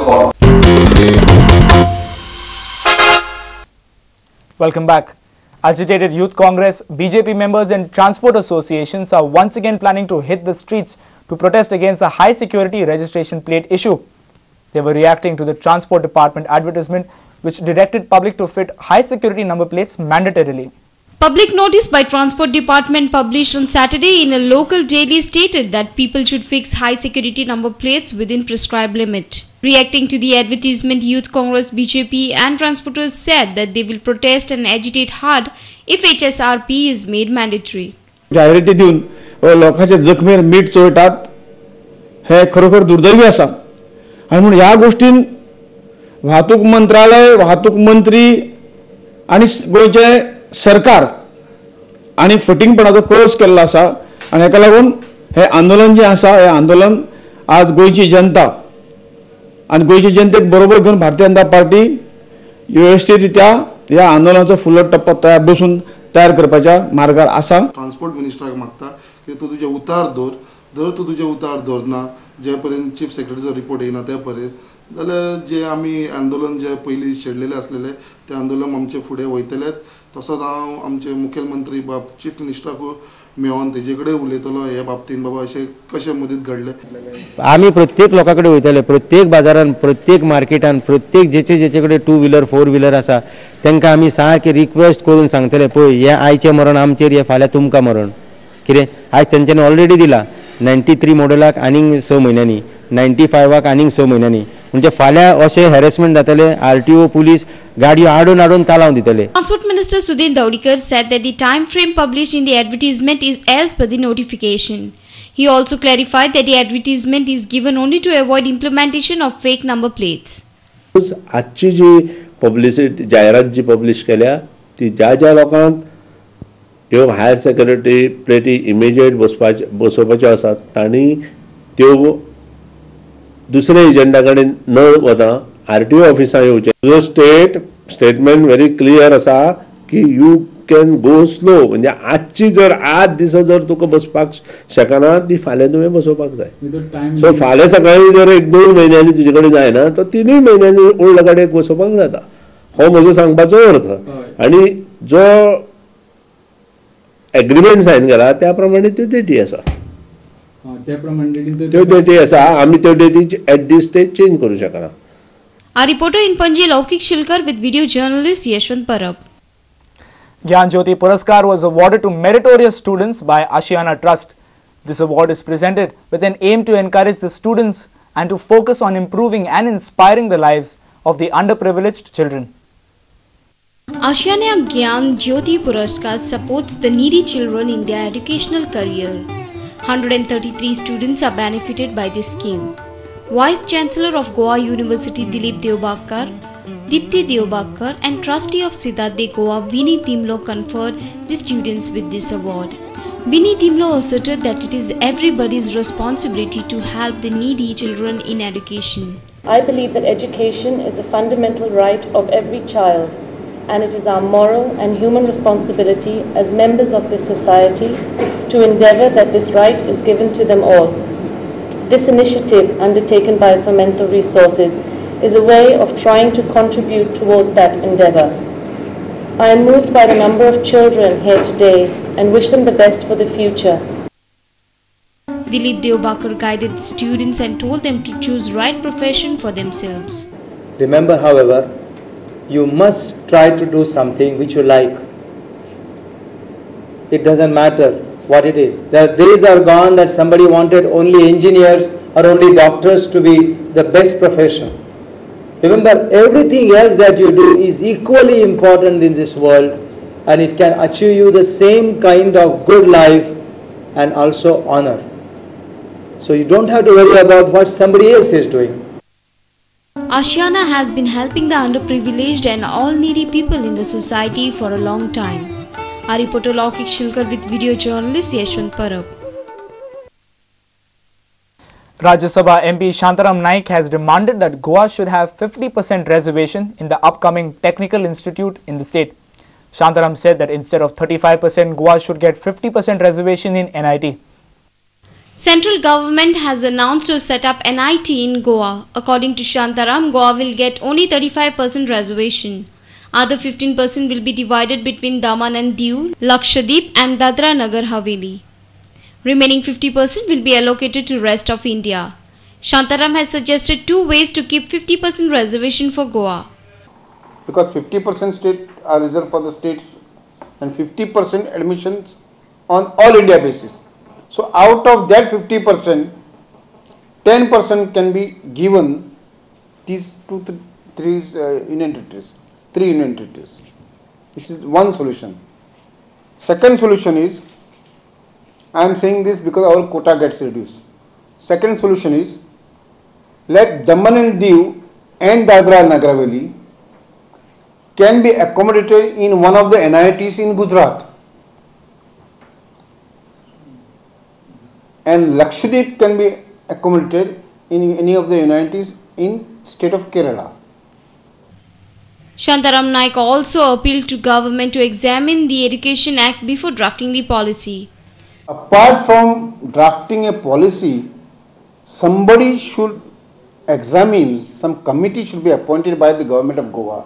court. Welcome back. Agitated Youth Congress, BJP members and transport associations are once again planning to hit the streets to protest against the high security registration plate issue. They were reacting to the Transport Department advertisement which directed public to fit high security number plates mandatorily. Public notice by Transport Department published on Saturday in a local daily stated that people should fix high security number plates within prescribed limit. Reacting to the advertisement, Youth Congress, BJP and transporters said that they will protest and agitate hard if HSRP is made mandatory. जाहिराती देऊन लोकांच्या जखमेर मीठ चोळटात हे खरोखर दुर्दैवी आसा आणि म्हणून ह्या गोष्टीन वाहतूक मंत्रालय, वाहतूक मंत्री आणि गोयचे सरकार आणि फटिंगपणाचो कोर्स केल्लो आसा आणि हेका लागून हे आंदोलन जे आसा हे आंदोलन आज गोयची जनता आणि गोयची जनतेक बरोबर घेऊन भारतीय जनता पार्टी व्यवस्थितरित्या ह्या आंदोलनाचो फुडलो टप्पो तयार करपाच्या मार्गार आसा. ट्रान्सपोर्ट मिनिस्टराक मागता की तूं तुजे उतार दवर तूं तुजे उतार दवरना जे पर्यंत चीफ सेक्रेटरीचो रिपोर्ट येना ते पर्यंत जाल्यार जे आमी आंदोलन जे पयलीं शेडलेले आसलेले ते आंदोलन आमचे फुडें वयतलेत. तसोच हांव आमचे मुखेलमंत्री चीफ मिनिस्टराकूय मेळोन तेजे कडेन उलयतलो हे बाबतीन बाबा अशें कशें मदत घडलें. आम्ही प्रत्येक लोकांकडे वयतले, प्रत्येक बाजारान, प्रत्येक मार्केटान, प्रत्येक जेचे कडेन 2 व्हीलर 4 व्हीलर आसा तांकां आमी सारके रिक्वेस्ट करून सांगतले पळय हे आयचे मरण आमचेर हे फाल्यां तुमकां मरण कितें. आयज तेंच्यांनी ऑलरेडी दिला 93 मॉडेलाक आनीक 6 म्हयन्यांनी, 95 आनीक 6 म्हयन्यांनी, म्हणजे फाल्यां अशें हॅरेसमेंट जातले. RTO पुलीस गाडयो आडून तालावन दितले. Transport Minister Sudhin Daudikar said that the time frame published in the advertisement is as per the notification. He also clarified that the advertisement is given only to avoid implementation of fake number plates. आजची जी publicity जाहिरात जी publish केल्या ती ज्या लोकांक ह्यो higher security प्लेटी immediate बसोवपाच्यो आसात तांणी त्यो दुसऱ्या एजंटा कडेन न वता RTO ऑफिसां येवचें. तुजो स्टेटमेंट व्हेरी क्लियर आसा की यू कॅन गो स्लो, म्हणजे आजची जर आज दिसा जर तुका बसपाक शकना ती फाल्यां तुवें बसोवपाक जाय. सो फाल्यां सकाळीं जर 1-2 म्हयन्यांनी तुजे कडेन जायना तो 3 म्हयन्यांनी ओल्ड गाडयेक बसोवपाक जाता. हो म्हजो सांगपाचो अर्थ. आनी जो एग्रीमेंट सायन केला त्या प्रमाणे त्यो डेटी आसा, त्यो डेटी आसा. आमी त्यो डेटी एट दीस स्टेज चेंज करूं शकना. Our reporter in Panji, Laukik Shilkar, with video journalist Yashwant Parab. Gyan Jyoti Puraskar was awarded to meritorious students by Ashiana Trust. This award is presented with an aim to encourage the students and to focus on improving and inspiring the lives of the underprivileged children. Ashiana Gyan Jyoti Puraskar supports the needy children in their educational career. 133 students are benefited by this scheme. Vice Chancellor of Goa University Dilip Deobakar, Dipti Deobakar and Trustee of Siddharth Goa Vinny Timlo conferred the students with this award. Vinny Timlo asserted that it is everybody's responsibility to help the needy children in education. I believe that education is a fundamental right of every child, and it is our moral and human responsibility as members of this society to endeavour that this right is given to them all. This initiative, undertaken by Fomento Resources, is a way of trying to contribute towards that endeavour. I am moved by the number of children here today and wish them the best for the future. Dilip Deobakar guided the students and told them to choose right profession for themselves. Remember, however, you must try to do something which you like. It doesn't matter what it is. The days are gone that somebody wanted only engineers or only doctors to be the best profession. Remember, everything else that you do is equally important in this world, and it can achieve you the same kind of good life and also honor. So you don't have to worry about what somebody else is doing. Ashiana has been helping the underprivileged and all needy people in the society for a long time. Our reporter Laukik Shilkar with video journalist Yashwant Parab. Rajya Sabha MP Shantaram Naik has demanded that Goa should have 50% reservation in the upcoming Technical Institute in the state. Shantaram said that instead of 35%, Goa should get 50% reservation in NIT. Central government has announced to set up NIT in Goa. According to Shantaram, Goa will get only 35% reservation. Other 15% will be divided between Daman and Diu, Lakshadweep and Dadra Nagar Haveli. Remaining 50% will be allocated to rest of India. Shantaram has suggested two ways to keep 50% reservation for Goa. Because 50% state are reserved for the states and 50% admissions on all India basis. So out of that 50%, 10% can be given these three union territories. This is one solution. Second solution is, I am saying this because our quota gets reduced. Second solution is, let Daman and Diu and Dadra Nagar Haveli can be accommodated in one of the NITs in Gujarat. And Lakshadweep can be accommodated in any of the NITs in state of Kerala. Shantaram Naik also appealed to government to examine the Education Act before drafting the policy. Apart from drafting a policy, somebody should examine, some committee should be appointed by the government of Goa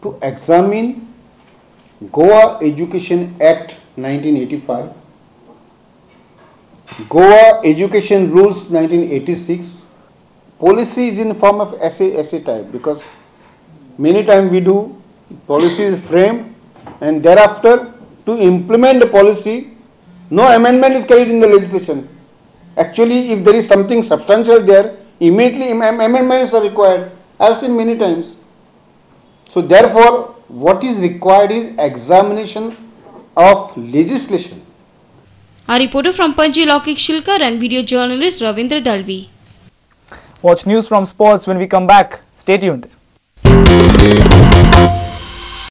to examine Goa Education Act 1985, Goa Education Rules 1986. Policy is in form of essay type, because many times we do policy is framed and thereafter to implement the policy, no amendment is carried in the legislation. Actually, if there is something substantial there, immediately amendments are required. I have seen many times. So therefore, what is required is examination of legislation. A reporter from Panji Laukik Shilkar and video journalist Ravindra Dalvi. Watch news from sports when we come back. Stay tuned.